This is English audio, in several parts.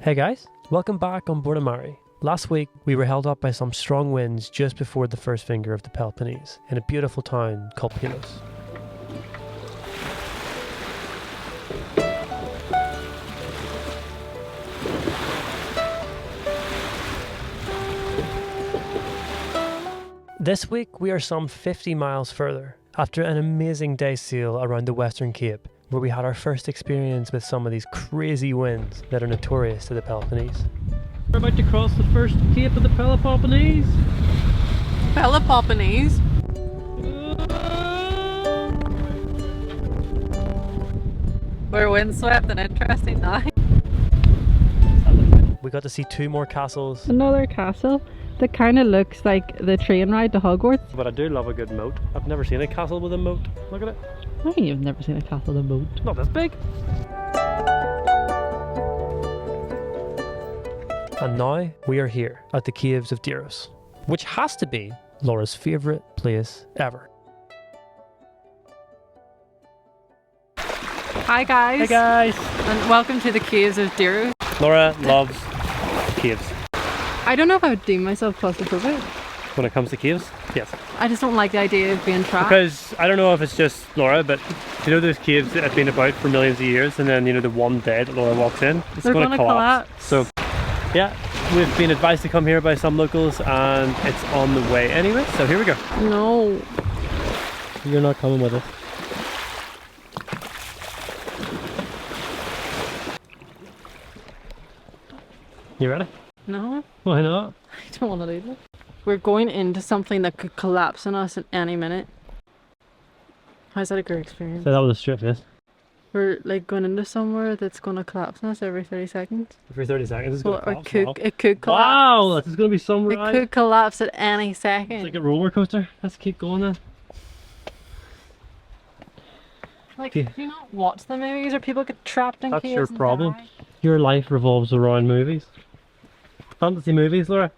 Hey guys, welcome back on board Amari. Last week we were held up by some strong winds just before the first finger of the Peloponesse in a beautiful town called Peloponesse. This week we are some 50 miles further after an amazing day sail around the Western Cape, where we had our first experience with some of these crazy winds that are notorious to the Peloponnese. We're about to cross the first cape of the Peloponnese. Peloponnese? We're windswept and interesting night. We got to see two more castles. Another castle that kind of looks like the train ride to Hogwarts. But I do love a good moat. I've never seen a castle with a moat. Look at it. I think you've never seen a castle with a moat. Not this big. And now we are here at the Caves of Diros, which has to be Laura's favourite place ever. Hi guys. Hey guys. And welcome to the Caves of Diros. Laura loves caves. I don't know if I would deem myself claustrophobic. When it comes to caves, yes. I just don't like the idea of being trapped. Because I don't know if it's just Laura, but you know those caves that have been about for millions of years, and then you know the one day that Laura walks in, it's going to collapse. So yeah, we've been advised to come here by some locals, and it's on the way anyway. So here we go. No. You're not coming with us. You ready? No. Why not? I don't want to do that. We're going into something that could collapse on us at any minute. How's that a great experience? So that was a strip, yes? We're like going into somewhere that's going to collapse on us every 30 seconds. Every 30 seconds it's going to collapse. It could collapse. Wow, this is going to be some ride. It could collapse at any second. It's like a roller coaster. Let's keep going then. Like, do you not watch the movies where people get trapped in caves? That's your problem. Your life revolves around movies. Fantasy movies, Laura.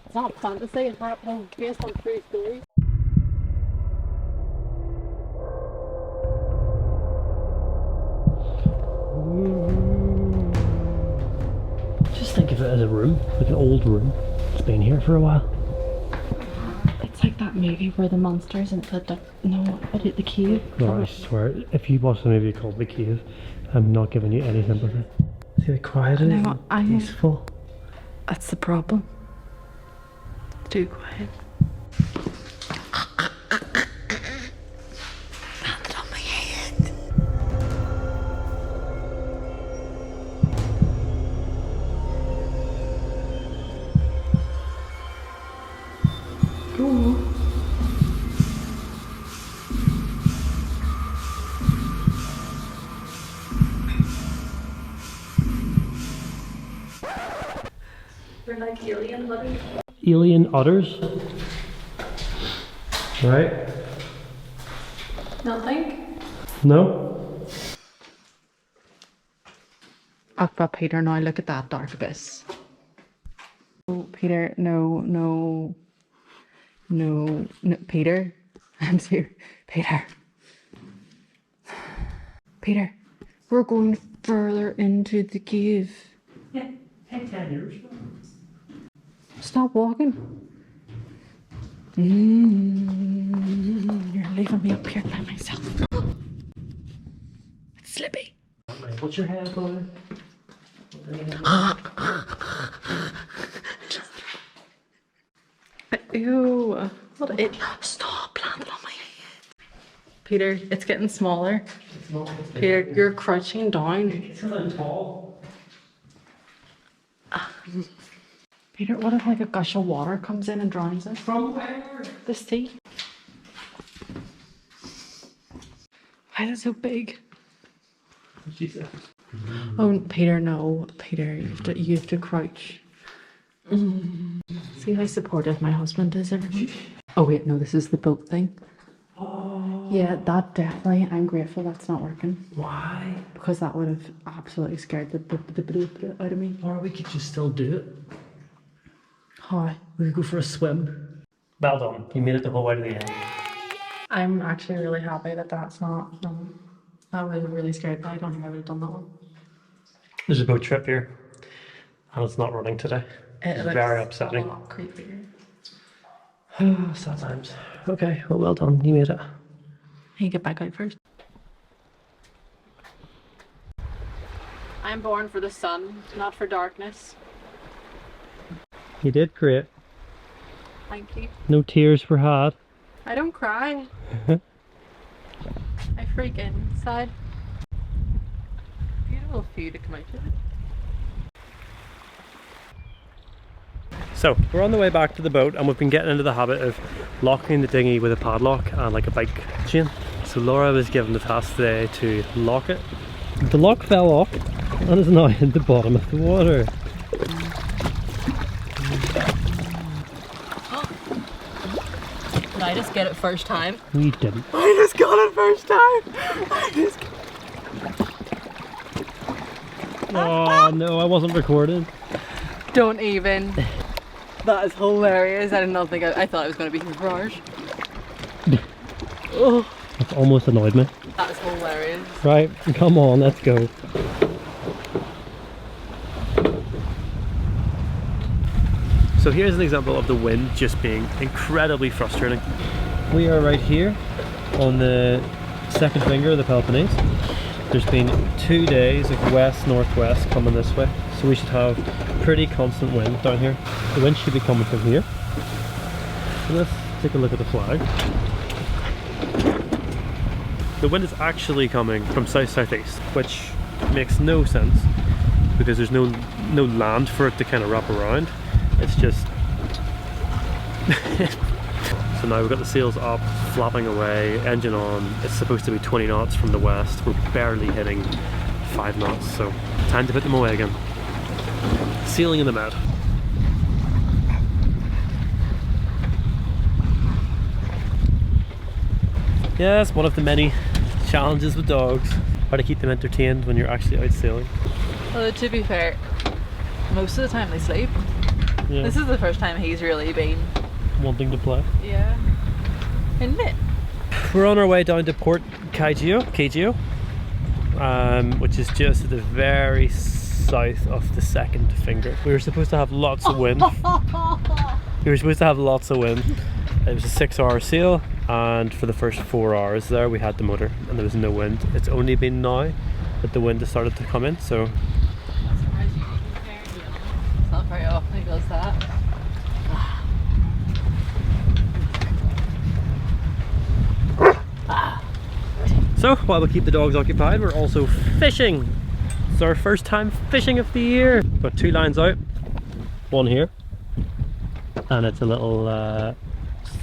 It's not fantasy, it's happening based on true stories. Just think of it as a room, like an old room. It's been here for a while. It's like that movie where the monsters and the cave. No, I swear, if you watch the movie called The Cave, I'm not giving you any sympathy. See how quiet it is? Peaceful. That's the problem. Too quiet. Landed on my head. Go on. They're like alien otters. Alien otters. Right? Nothing? No? But Peter, now look at that dark abyss. Oh, Peter, no, Peter. I'm serious. Peter, we're going further into the cave. Yeah, take 10 years. Stop walking. You're leaving me up here by myself. It's slippy. What's your head on? Ew. What it? Stop landing on my head. Peter, it's getting smaller. Peter, you're crouching down. It's not tall. Peter, what if like a gush of water comes in and drowns us? From where? The sea. Why is it so big? She said. Oh, Peter, no. Peter, you have to crouch. See how supportive my husband is, everyone? Oh wait, no, this is the boat thing. Oh. Yeah, that definitely, I'm grateful that's not working. Why? Because that would have absolutely scared the out of me. Or we could just still do it. How? We could go for a swim. Well done. You made it the whole way to the end. I'm actually really happy that that's not that would have really scared me. I don't think I would have done that one. There's a boat trip here. And it's not running today. It looks Very upsetting. a lot creepier. Sad times. Okay, well done. You made it. You get back out first. I'm born for the sun, not for darkness. You did great. Thank you. No tears were had. I don't cry. I freak inside. Beautiful view to come out to. So, we're on the way back to the boat and we've been getting into the habit of locking the dinghy with a padlock and like a bike chain. So Laura was given the task today to lock it. The lock fell off and is now in the bottom of the water. Did I just get it first time? We didn't. I just got it first time! Oh no, I wasn't recording. Don't even. That is hilarious. I did not think I thought it was going to be for ours. Oh, That's almost annoyed me. that is hilarious. Right, come on, let's go. So here's an example of the wind just being incredibly frustrating. We are right here on the second finger of the Peloponesse. There's been 2 days of west-northwest coming this way, so we should have pretty constant wind down here. The wind should be coming from here. So let's take a look at the flag. The wind is actually coming from south-southeast, which makes no sense because there's no land for it to kind of wrap around. It's just so now we've got the sails up, flapping away, engine on. It's supposed to be 20 knots from the west. We're barely hitting 5 knots, so time to put them away again. Sailing in the mud. Yeah, it's one of the many challenges with dogs. How to keep them entertained when you're actually out sailing. Well, to be fair, most of the time they sleep. Yeah. This is the first time he's really been. Wanting to play. Yeah. Isn't it? We're on our way down to Port Caegean, which is just at the very south of the second finger. We were supposed to have lots of wind. It was a 6-hour sail, and for the first 4 hours there we had the motor and there was no wind. It's only been now that the wind has started to come in, so It's not very often he does that. So while we keep the dogs occupied, we're also fishing. It's our first time fishing of the year. Got 2 lines out, one here, and it's a little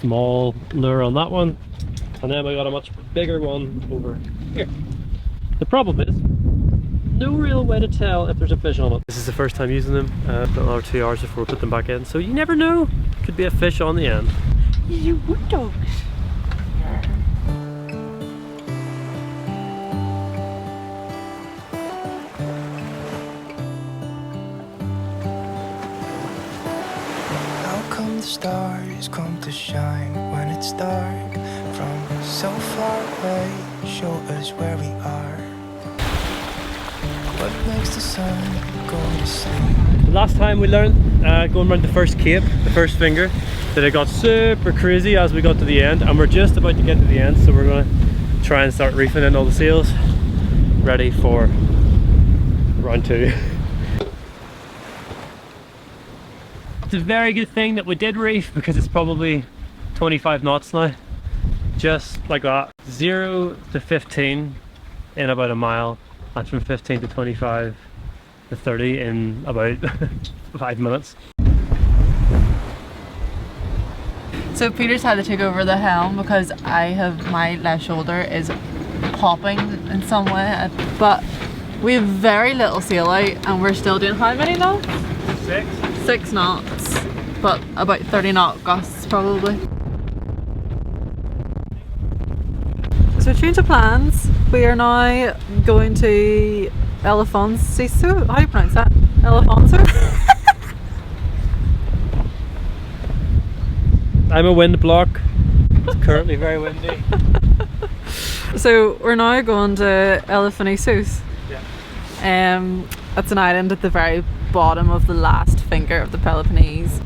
small lure on that one, and then we got a much bigger one over here. The problem is, no real way to tell if there's a fish on it. This is the first time using them. Got another 2 hours before we put them back in, so you never know. Could be a fish on the end. You wood dogs. The stars come to shine when it's dark. From so far away, show us where we are. What makes the sun go to sleep? The last time we learned, going around the first cape, the first finger, that it got super crazy as we got to the end, and we're just about to get to the end, so we're going to try and start reefing in all the sails, ready for round 2. It's a very good thing that we did reef because it's probably 25 knots now, just like that. 0 to 15 in about a mile, and from 15 to 25 to 30 in about 5 minutes. So Peter's had to take over the helm because my left shoulder is popping in some way, but we have very little sail out and we're still doing how many knots? 6 knots, but about 30 knot gusts probably. So change of plans. We are now going to Elafonisos. How do you pronounce that? Elafonisos? I'm a wind block. It's currently very windy. So we're now going to Elafonisos. Yeah. It's an island at the very bottom of the last finger of the Peloponnese,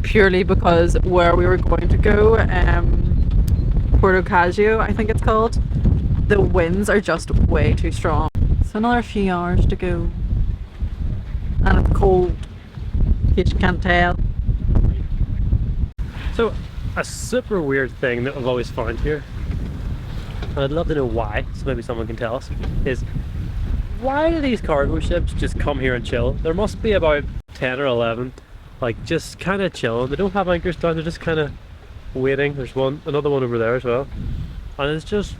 purely because where we were going to go, Porto Caggio, I think it's called, the winds are just way too strong. So another few hours to go, and it's cold, in case you can't tell. So, a super weird thing that I've always found here, and I'd love to know why, so maybe someone can tell us, is why do these cargo ships just come here and chill? There must be about 10 or 11, like just kind of chilling. They don't have anchors down, they're just kind of waiting. There's another one over there as well, and it's just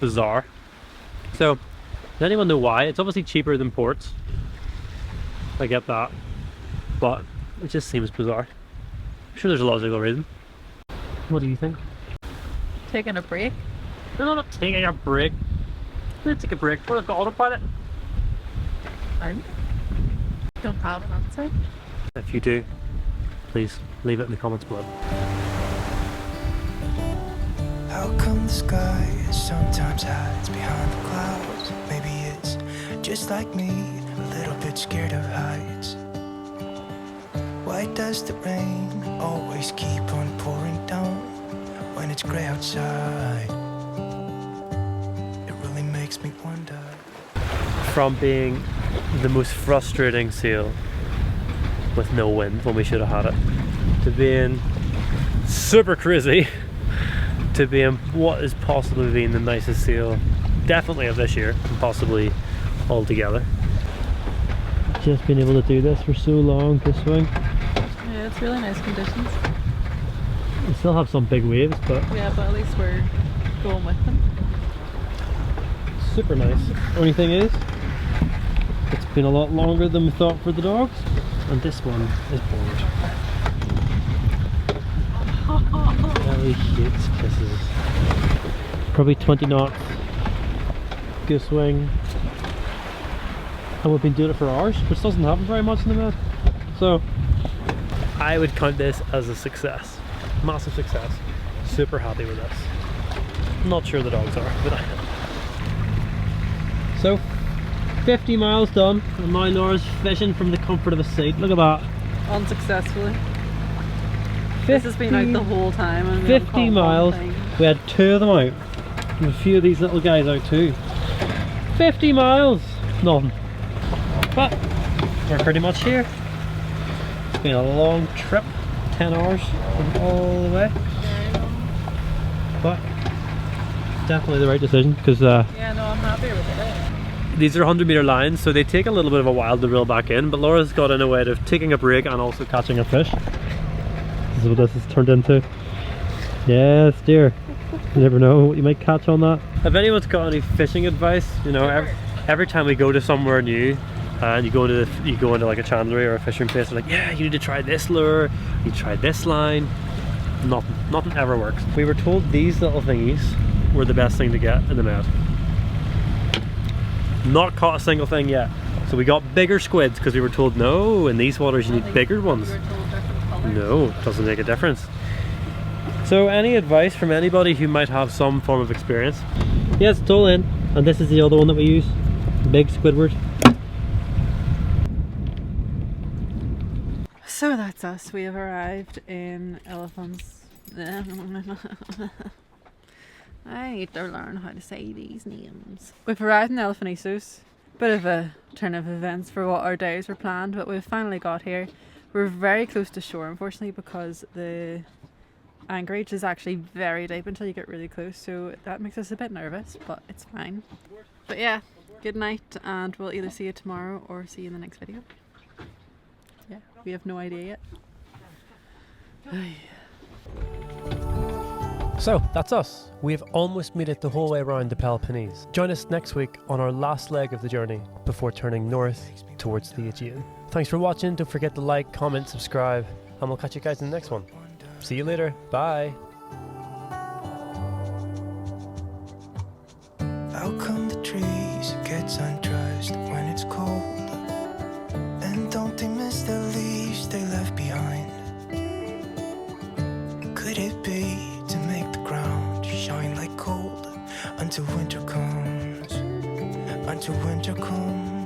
bizarre. So, does anyone know why? It's obviously cheaper than ports, I get that, but it just seems bizarre. I'm sure there's a logical reason. What do you think? Taking a break? No, not taking a break. Let's take a break. What have got about it? I don't have an answer. If you do, please leave it in the comments below. How come the sky sometimes hides behind the clouds? Maybe it's just like me, a little bit scared of heights. Why does the rain always keep on pouring down when it's grey outside? It really makes me wonder. From being the most frustrating sail with no wind when we should have had it, to being super crazy, to being what is possibly being the nicest sail definitely of this year and possibly altogether. Just been able to do this for so long to swing. Yeah, it's really nice conditions. We still have some big waves, but Yeah, but at least we're going with them. super nice. Only thing is, it's been a lot longer than we thought for the dogs, and this one is bored. Really hates kisses. Probably 20 knots. Good swing. And we've been doing it for hours, which doesn't happen very much in the Med. So, I would count this as a success. Massive success. Super happy with this. Not sure the dogs are, but I am. So, 50 miles done, and now Laura's fishing from the comfort of a seat. Look at that. Unsuccessfully. This has been out the whole time. And 50 miles. We had 2 of them out. And a few of these little guys out too. 50 miles! Nothing. But we're pretty much here. It's been a long trip. 10 hours all the way. But definitely the right decision, because yeah, no, I'm happy with it. these are 100-meter lines, so they take a little bit of a while to reel back in, but Laura's got in a way of taking a break and also catching a fish. This is what this has turned into. Yes, dear. You never know what you might catch on that. If anyone's got any fishing advice, you know, every time we go to somewhere new and you go into like a chandlery or a fishing place, they're like, yeah, you need to try this lure, you need to try this line. Nothing ever works. We were told these little thingies were the best thing to get in the Med. Not caught a single thing yet. So we got bigger squids because we were told, no, in these waters you need bigger ones. No, it doesn't make a difference. So any advice from anybody who might have some form of experience? Yes, it's all in. And this is the other one that we use. Big Squidward. So that's us. We have arrived in I need to learn how to say these names. We've arrived in Elafonisos. Bit of a turn of events for what our days were planned, but we've finally got here. We're very close to shore, unfortunately, because the anchorage is actually very deep until you get really close, so that makes us a bit nervous, but it's fine. But yeah, good night, and we'll either see you tomorrow or see you in the next video. Yeah, we have no idea yet. So that's us. We have almost made it the whole way around the Peloponese. Join us next week on our last leg of the journey before turning north towards the Aegean. Thanks for watching. Don't forget to like, comment, subscribe, and we'll catch you guys in the next one. See you later. Bye. How come the trees gets undressed when it's cold? And don't they miss the leaves they left behind? Could it be to make the ground shine like gold until winter comes? Until winter comes.